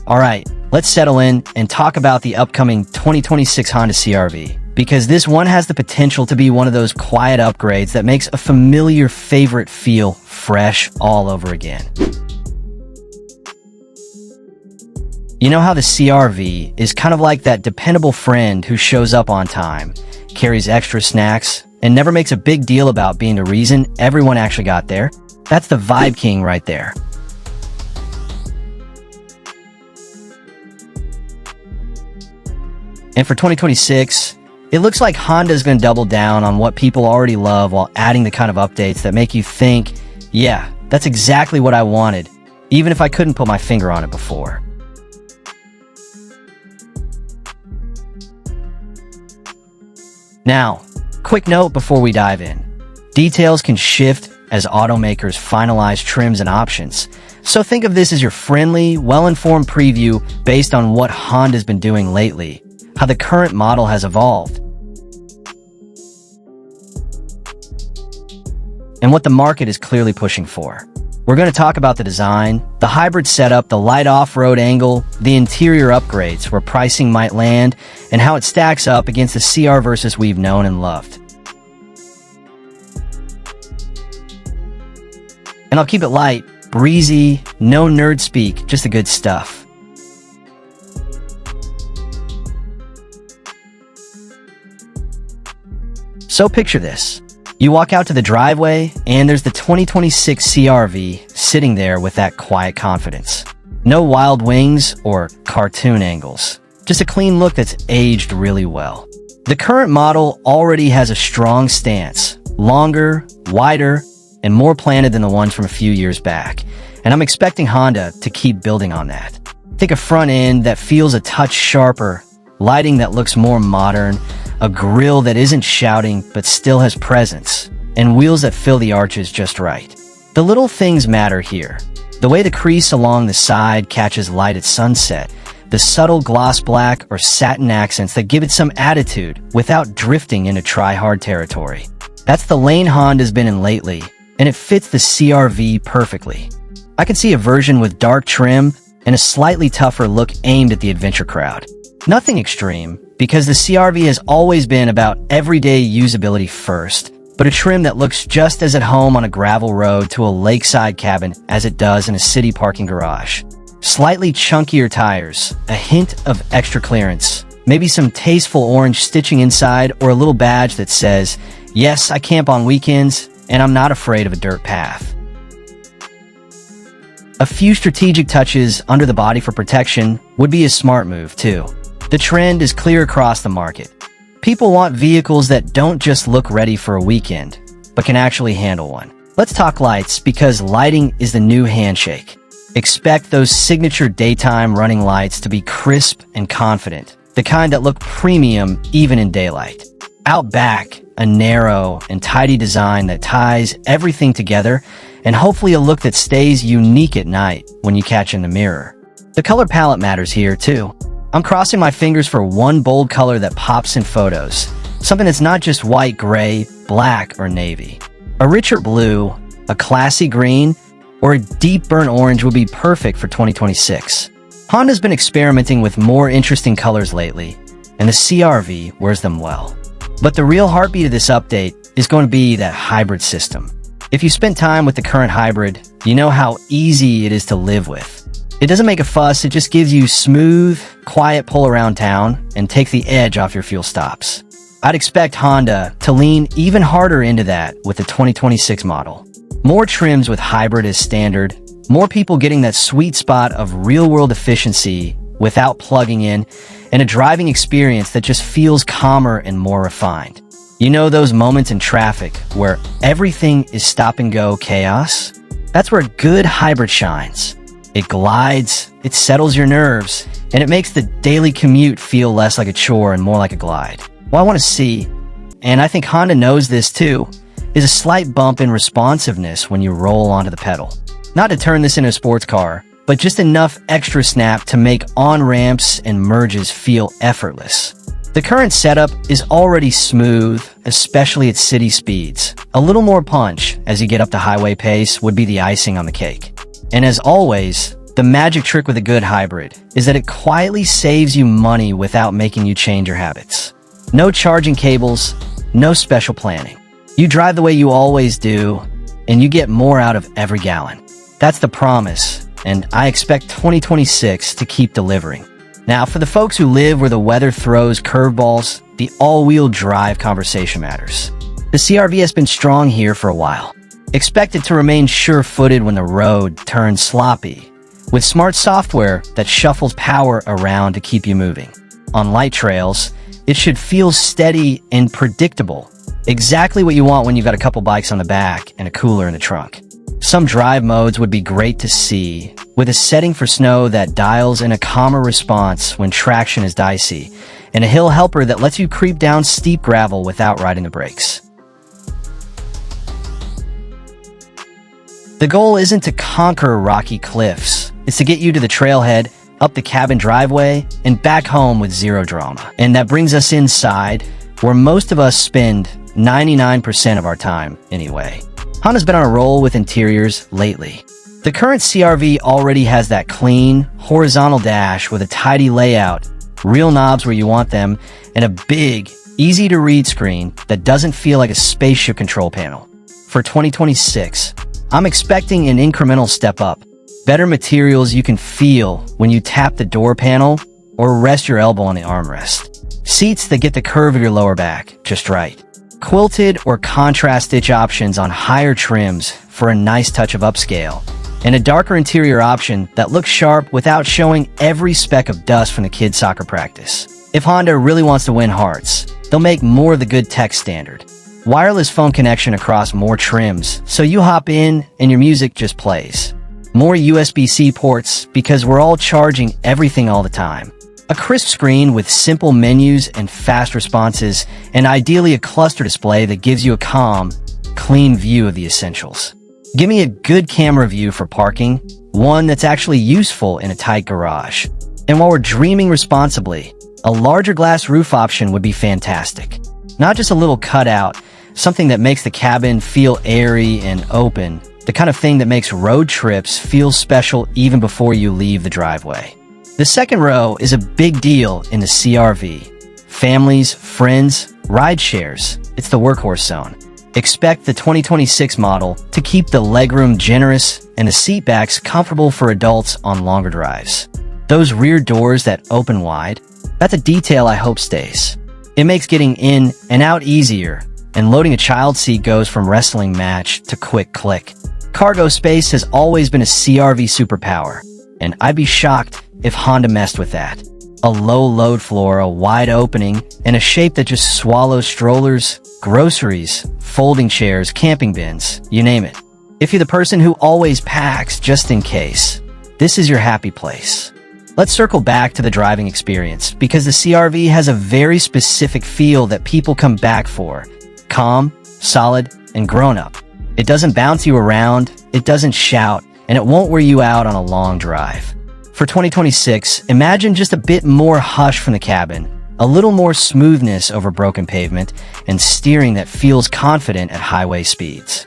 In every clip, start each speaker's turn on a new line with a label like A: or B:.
A: Alright, let's settle in and talk about the upcoming 2026 Honda CRV. Because this one has the potential to be one of those quiet upgrades that makes a familiar favorite feel fresh all over again. You know how the CRV is kind of like that dependable friend who shows up on time, carries extra snacks, and never makes a big deal about being the reason everyone actually got there? That's the Vibe King right there. And for 2026, it looks like Honda's going to double down on what people already love while adding the kind of updates that make you think, yeah, that's exactly what I wanted, even if I couldn't put my finger on it before. Now, quick note before we dive in. Details can shift as automakers finalize trims and options, so think of this as your friendly, well-informed preview based on what Honda's been doing lately, how the current model has evolved, and what the market is clearly pushing for. We're going to talk about the design, the hybrid setup, the light off-road angle, the interior upgrades, where pricing might land, and how it stacks up against the CR versus we've known and loved. And I'll keep it light, breezy, no nerd speak, just the good stuff. So picture this. You walk out to the driveway, and there's the 2026 CRV sitting there with that quiet confidence. No wild wings or cartoon angles. Just a clean look that's aged really well. The current model already has a strong stance, longer, wider, and more planted than the ones from a few years back. And I'm expecting Honda to keep building on that. Think a front end that feels a touch sharper, lighting that looks more modern, a grille that isn't shouting but still has presence, and wheels that fill the arches just right. The little things matter here. The way the crease along the side catches light at sunset, the subtle gloss black or satin accents that give it some attitude without drifting into try-hard territory. That's the lane Honda's been in lately, and it fits the CRV perfectly. I can see a version with dark trim and a slightly tougher look aimed at the adventure crowd. Nothing extreme, because the CRV has always been about everyday usability first, but a trim that looks just as at home on a gravel road to a lakeside cabin as it does in a city parking garage. Slightly chunkier tires, a hint of extra clearance, maybe some tasteful orange stitching inside, or a little badge that says, "Yes, I camp on weekends, and I'm not afraid of a dirt path." A few strategic touches under the body for protection would be a smart move, too. The trend is clear across the market. People want vehicles that don't just look ready for a weekend, but can actually handle one. Let's talk lights, because lighting is the new handshake. Expect those signature daytime running lights to be crisp and confident, the kind that look premium even in daylight. Out back, a narrow and tidy design that ties everything together, and hopefully a look that stays unique at night when you catch in the mirror. The color palette matters here, too. I'm crossing my fingers for one bold color that pops in photos. Something that's not just white, gray, black, or navy. A richer blue, a classy green, or a deep burnt orange would be perfect for 2026. Honda's been experimenting with more interesting colors lately, and the CRV wears them well. But the real heartbeat of this update is going to be that hybrid system. If you spent time with the current hybrid, you know how easy it is to live with. It doesn't make a fuss, it just gives you smooth, quiet pull around town and takes the edge off your fuel stops. I'd expect Honda to lean even harder into that with the 2026 model. More trims with hybrid as standard, more people getting that sweet spot of real-world efficiency without plugging in, and a driving experience that just feels calmer and more refined. You know those moments in traffic where everything is stop-and-go chaos? That's where a good hybrid shines. It glides, it settles your nerves, and it makes the daily commute feel less like a chore and more like a glide. What I want to see, and I think Honda knows this too, is a slight bump in responsiveness when you roll onto the pedal. Not to turn this into a sports car, but just enough extra snap to make on-ramps and merges feel effortless. The current setup is already smooth, especially at city speeds. A little more punch as you get up to highway pace would be the icing on the cake. And as always, The magic trick with a good hybrid is that it quietly saves you money without making you change your habits. No charging cables, no special planning. You drive the way you always do, and you get more out of every gallon. That's the promise, and I expect 2026 to keep delivering. Now, for the folks who live where the weather throws curveballs, the all-wheel drive conversation matters. The CRV has been strong here for a while. Expect it to remain sure-footed when the road turns sloppy, with smart software that shuffles power around to keep you moving. On light trails, it should feel steady and predictable, exactly what you want when you've got a couple bikes on the back and a cooler in the trunk. Some drive modes would be great to see, with a setting for snow that dials in a calmer response when traction is dicey, and a hill helper that lets you creep down steep gravel without riding the brakes. The goal isn't to conquer rocky cliffs. It's to get you to the trailhead, up the cabin driveway, and back home with zero drama. And that brings us inside, where most of us spend 99% of our time anyway. Honda's been on a roll with interiors lately. The current CRV already has that clean, horizontal dash with a tidy layout, real knobs where you want them, and a big, easy-to-read screen that doesn't feel like a spaceship control panel. For 2026, I'm expecting an incremental step up. Better materials you can feel when you tap the door panel or rest your elbow on the armrest. Seats that get the curve of your lower back just right. Quilted or contrast stitch options on higher trims for a nice touch of upscale. And a darker interior option that looks sharp without showing every speck of dust from the kids' soccer practice. If Honda really wants to win hearts, they'll make more of the good tech standard. Wireless phone connection across more trims, so you hop in and your music just plays. More USB-C ports because we're all charging everything all the time. A crisp screen with simple menus and fast responses, and ideally a cluster display that gives you a calm, clean view of the essentials. Give me a good camera view for parking, one that's actually useful in a tight garage. And while we're dreaming responsibly, a larger glass roof option would be fantastic. Not just a little cutout, something that makes the cabin feel airy and open, the kind of thing that makes road trips feel special even before you leave the driveway. The second row is a big deal in the CRV. Families, friends, ride shares. It's the workhorse zone. Expect the 2026 model to keep the legroom generous and the seatbacks comfortable for adults on longer drives. Those rear doors that open wide, that's a detail I hope stays. It makes getting in and out easier, and loading a child seat goes from wrestling match to quick click. Cargo space has always been a CRV superpower, and I'd be shocked if Honda messed with that. A low load floor, a wide opening, and a shape that just swallows strollers, groceries, folding chairs, camping bins, you name it. If you're the person who always packs just in case, this is your happy place. Let's circle back to the driving experience, because the CRV has a very specific feel that people come back for. Calm, solid, and grown-up. It doesn't bounce you around, it doesn't shout, and it won't wear you out on a long drive. For 2026, imagine just a bit more hush from the cabin, a little more smoothness over broken pavement, and steering that feels confident at highway speeds.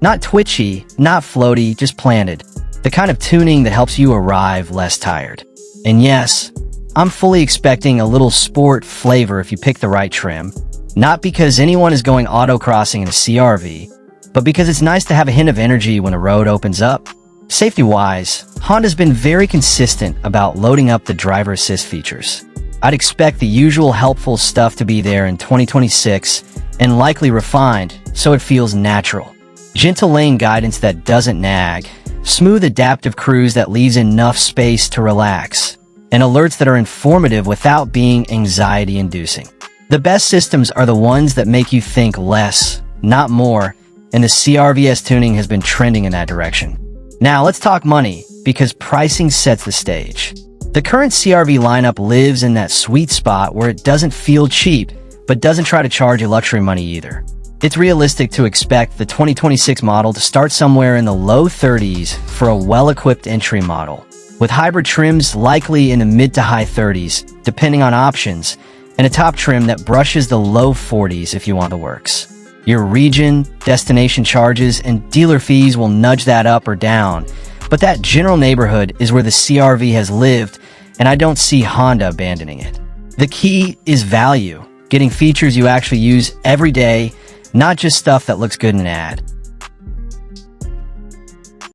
A: Not twitchy, not floaty, just planted. The kind of tuning that helps you arrive less tired. And yes, I'm fully expecting a little sport flavor if you pick the right trim. Not because anyone is going autocrossing in a CRV, but because it's nice to have a hint of energy when the road opens up. Safety-wise, Honda's been very consistent about loading up the driver assist features. I'd expect the usual helpful stuff to be there in 2026 and likely refined so it feels natural. Gentle lane guidance that doesn't nag, smooth adaptive cruise that leaves enough space to relax, and alerts that are informative without being anxiety-inducing. The best systems are the ones that make you think less, not more, and the CRV's tuning has been trending in that direction. Now let's talk money, because pricing sets the stage. The current CRV lineup lives in that sweet spot where it doesn't feel cheap, but doesn't try to charge you luxury money either. It's realistic to expect the 2026 model to start somewhere in the low 30s for a well-equipped entry model, with hybrid trims likely in the mid to high 30s, depending on options, and a top trim that brushes the low 40s if you want the works. Your region, destination charges, and dealer fees will nudge that up or down, But that general neighborhood is where the CRV has lived, and I don't see Honda abandoning it. The key is value, getting features you actually use every day, not just stuff that looks good in an ad.